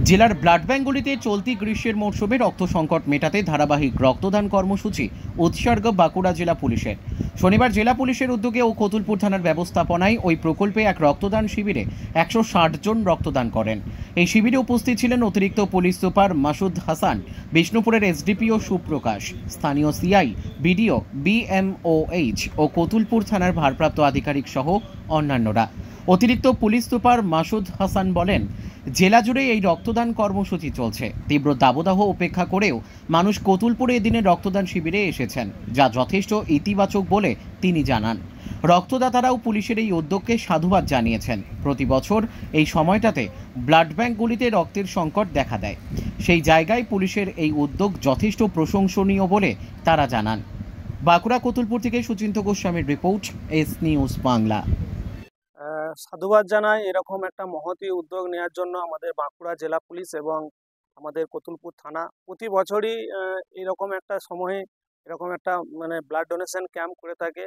জেলার ব্লাড ব্যাঙ্কগুলিতে চলতি গ্রীষ্মের মরশুমে রক্ত সংকট মেটাতে ধারাবাহিক রক্তদান কর্মসূচি উৎসর্গ বাঁকুড়া জেলা পুলিশের। শনিবার জেলা পুলিশের উদ্যোগে ও কতুলপুর থানার ব্যবস্থাপনায় ওই প্রকল্পে এক রক্তদান শিবিরে 160 জন রক্তদান করেন। এই শিবিরে উপস্থিত ছিলেন অতিরিক্ত পুলিশ সুপার মাসুদ হাসান, বিষ্ণুপুরের এসডিপিও সুপ্রকাশ, স্থানীয় সিআই, বিডিও, বিএমওএইচ ও কতুলপুর থানার ভারপ্রাপ্ত আধিকারিক সহ অন্যান্যরা। অতিরিক্ত পুলিশ সুপার মাসুদ হাসান বলেন, জেলা জুড়ে এই রক্তদান কর্মসূচি চলছে। তীব্র দাবদাহ উপেক্ষা করেও মানুষ কতুলপুরে এদিনে রক্তদান শিবিরে এসেছেন, যা যথেষ্ট ইতিবাচক বলে তিনি জানান। রক্তদাতারাও পুলিশের এই উদ্যোগকে সাধুবাদ জানিয়েছেন। প্রতি বছর এই সময়টাতে ব্লাড ব্যাঙ্কগুলিতে রক্তের সংকট দেখা দেয়, সেই জায়গায় পুলিশের এই উদ্যোগ যথেষ্ট প্রশংসনীয় বলে তারা জানান। বাঁকুড়া কতুলপুর থেকে সুচিন্ত গোস্বামীর রিপোর্ট, এস নিউজ বাংলা। সাধুবাদ জানাই এরকম একটা মহতী উদ্যোগ নেওয়ার জন্য আমাদের বাঁকুড়া জেলা পুলিশ এবং আমাদের কতুলপুর থানা। প্রতি বছরই এরকম একটা সময়ে এরকম একটা ব্লাড ডোনেশন ক্যাম্প করে থাকে,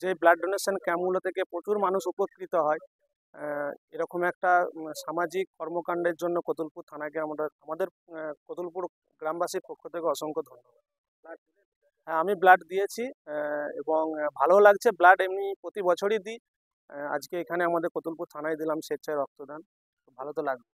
যে ব্লাড ডোনেশন ক্যাম্পগুলো থেকে প্রচুর মানুষ উপকৃত হয়। এরকম একটা সামাজিক কর্মকাণ্ডের জন্য কতুলপুর থানাকে আমাদের কতুলপুর গ্রামবাসীর পক্ষ থেকে অসংখ্য ধন্যবাদ। হ্যাঁ, আমি ব্লাড দিয়েছি এবং ভালো লাগছে। ব্লাড এমনি প্রতি বছরই দিই, আজকে এখানে আমাদের কতুলপুর থানায় দিলাম স্বেচ্ছায় রক্তদান। ভালো তো লাগবে।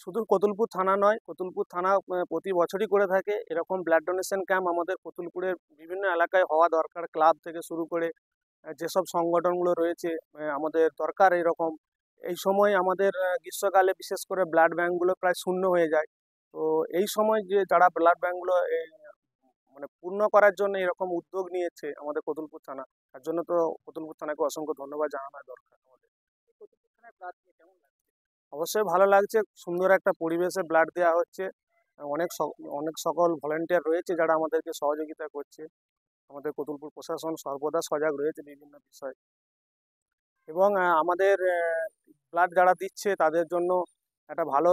শুধু কতুলপুর থানা নয়, কতুলপুর থানা প্রতি বছরই করে থাকে এরকম ব্লাড ডোনেশন ক্যাম্প। আমাদের কতুলপুরের বিভিন্ন এলাকায় হওয়া দরকার, ক্লাব থেকে শুরু করে যেসব সংগঠনগুলো রয়েছে আমাদের দরকার এরকম। এই সময় আমাদের গ্রীষ্মকালে বিশেষ করে ব্লাড ব্যাঙ্কগুলো প্রায় শূন্য হয়ে যায়। তো এই সময় যে যারা ব্লাড ব্যাঙ্কগুলো পূর্ণ করার জন্য এরকম উদ্যোগ নিয়েছে আমাদের কতুলপুর থানা, তার জন্য তো কতুলপুর থানাকে অসংখ্য ধন্যবাদ জানানো দরকার। আমাদের অবশ্যই ভালো লাগছে, সুন্দর একটা পরিবেশে ব্লাড দেওয়া হচ্ছে। অনেক সকল ভলেন্টিয়ার রয়েছে যারা আমাদেরকে সহযোগিতা করছে। আমাদের কতুলপুর প্রশাসন সর্বদা সজাগ রয়েছে বিভিন্ন বিষয়, এবং আমাদের ব্লাড যারা দিচ্ছে তাদের জন্য একটা ভালো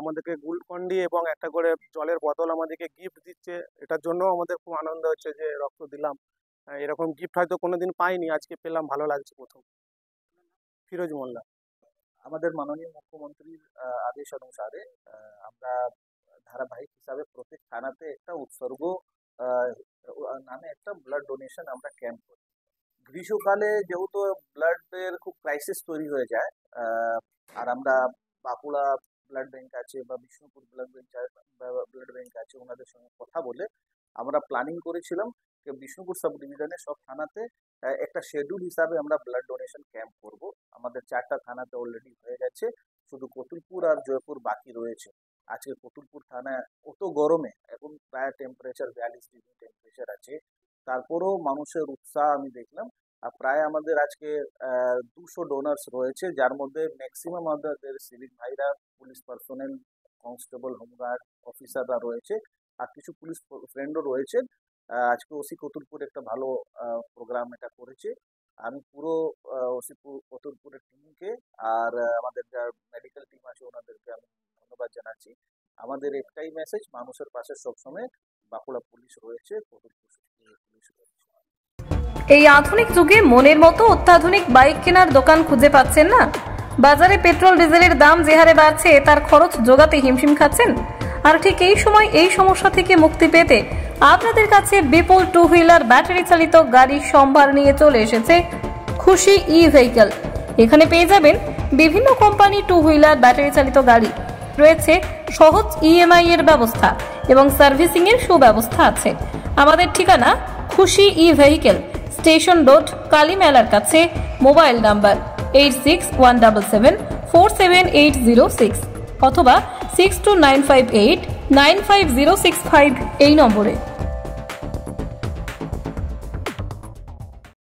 আমাদেরকে গ্লুকন্ডি এবং একটা করে জলের বোতল আমাদেরকে গিফট দিচ্ছে। এটার জন্য আমাদের খুব আনন্দ হচ্ছে যে রক্ত দিলাম, এরকম গিফট হয়তো কোনোদিন পাইনি, আজকে পেলাম, ভালো লাগছে। প্রথম ফিরোজ মোল্লা। আমাদের মাননীয় মুখ্যমন্ত্রীর আদেশ অনুসারে আমরা ধারাবাহিক হিসাবে প্রত্যেক থানাতে একটা উৎসর্গ নামে একটা ব্লাড ডোনেশন আমরা ক্যাম্প করি। গ্রীষ্মকালে যেহেতু ব্লাডের খুব ক্রাইসিস তৈরি হয়ে যায়, আর আমরা বাঁকুড়া ব্লাড ব্যাংক আছে বা বিষ্ণুপুর ব্লাড ব্যাংক আছে, ওনাদের সঙ্গে কথা বলে আমরা প্ল্যানিং করেছিলাম যে বিষ্ণুপুর সাব ডিভিশনের সব থানাতে একটা শেডিউল হিসাবে আমরা ব্লাড ডোনেশন ক্যাম্প করব। আমাদের 4টা থানাতে অলরেডি হয়ে গেছে, শুধু কতুলপুর আর জয়পুর বাকি রয়েছে। আজকে কতুলপুর থানায় অত গরমে এখন প্রায় টেম্পারেচার 42 ডিগ্রি টেম্পারেচার আছে, তারপরেও মানুষের উৎসাহ আমি দেখলাম। আর প্রায় আমাদের আজকে 200 ডোনার্স রয়েছে, যার মধ্যে ম্যাক্সিমাম আমাদের সিভিক ভাইরা, পুলিশ পার্সোনেল, কনস্টেবল, হোমগার্ড অফিসাররা রয়েছে, আর কিছু পুলিশ ফ্রেন্ডও রয়েছে। আজকে ওসি কতুলপুর একটা ভালো প্রোগ্রাম এটা করেছে। আমি পুরো ওসি কতুলপুরের টিমকে আর আমাদের যা মেডিকেল টিম আছে ওনাদেরকে আমি ধন্যবাদ জানাচ্ছি। আমাদের একটাই মেসেজ, মানুষের পাশে সবসময় বাঁকুড়া পুলিশ রয়েছে, কতুলপুর পুলিশ রয়েছে। এই আধুনিক যুগে মনের মতো অত্যাধুনিক বাইক কেনার দোকান খুঁজে পাচ্ছেন না? বাজারে পেট্রোল ডিজেলের দাম যে হারে বাড়ছে, তার খরচ জোগাতে হিমশিম খাচ্ছেন। আর ঠিক এই সময় এই সমস্যা থেকে মুক্তি পেতে আপনাদের কাছে বিপুল 2 হুইলার ব্যাটারি চালিত গাড়ির সম্ভার নিয়ে চলে এসেছে খুশি ই ভেহিকল। এখানে পেয়ে যাবেন বিভিন্ন কোম্পানি 2 হুইলার ব্যাটারি চালিত গাড়ি, রয়েছে সহজ ইএমআই এর ব্যবস্থা এবং সার্ভিসিং এর সুব্যবস্থা আছে। আমাদের ঠিকানা খুশি ই ভেহিকল, স্টেশন রোড, কালীমেলার কাছে। মোবাইল নাম্বার 8617747806 অথবা 6295895065 এই নম্বরে।